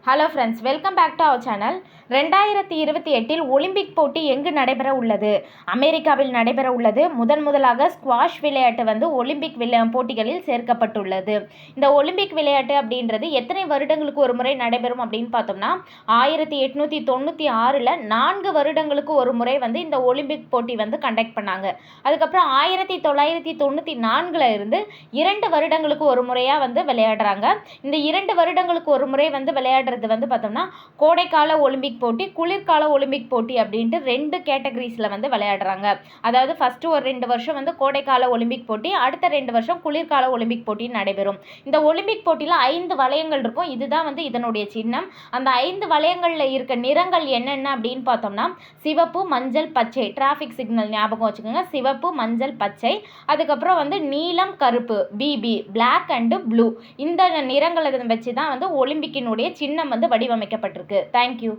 Hello friends, welcome back to our channel. 2028 Olympic போட்டி எங்கு நடைபெற உள்ளது? அமெரிக்காவில் நடைபெற உள்ளது. முதலாக ஸ்குவாஷ் விளையாட்டு ஒலிம்பிக் போட்டிகளில் சேர்க்கப்பட்டுள்ளது. இந்த ஒலிம்பிக் விளையாட்டு அப்படின்றது எத்தனை வருடங்களுக்கு ஒரு முறை நடைபெறும் அப்படின்னு பார்த்தோம்னா 1896 4 வருடங்களுக்கு ஒரு முறை இந்த ஒலிம்பிக் போட்டி கண்டக்ட் பண்ணாங்க. அதுக்கப்புறம் 1994 இருந்து 2 வருடங்களுக்கு ஒரு முறையாக விளையாடுறாங்க. இந்த 2 வருடங்களுக்கு ஒரு முறை விளையாடுறது பார்த்தோம்னா கோடைக்கால ஒலிம்பிக் போட்டி, குளிர்கால ஒலிம்பிக் போட்டி அப்படின்ட்டு 2 கேட்டகரிஸில் விளையாடுறாங்க. அதாவது ஃபர்ஸ்ட் ஒரு 2 வருஷம் கோடைக்கால ஒலிம்பிக் போட்டி, அடுத்த 2 வருஷம் குளிர்கால ஒலிம்பிக் போட்டி நடைபெறும். இந்த ஒலிம்பிக் போட்டியில் 5 வளையங்கள் இருக்கும். இதுதான் இதனுடைய சின்னம். அந்த 5 வளையங்களில் இருக்க நிறங்கள் என்னென்ன அப்படின்னு பார்த்தோம்னா சிவப்பு, மஞ்சள், பச்சை. டிராஃபிக் சிக்னல் ஞாபகம் வச்சுக்கோங்க. சிவப்பு, மஞ்சள், பச்சை. அதுக்கப்புறம் நீலம், கருப்பு, பிபி, பிளாக் அண்டு ப்ளூ. இந்த நிறங்களை வச்சு தான் ஒலிம்பிக்கினுடைய சின்னம் வடிவமைக்கப்பட்டிருக்கு. தேங்க்யூ.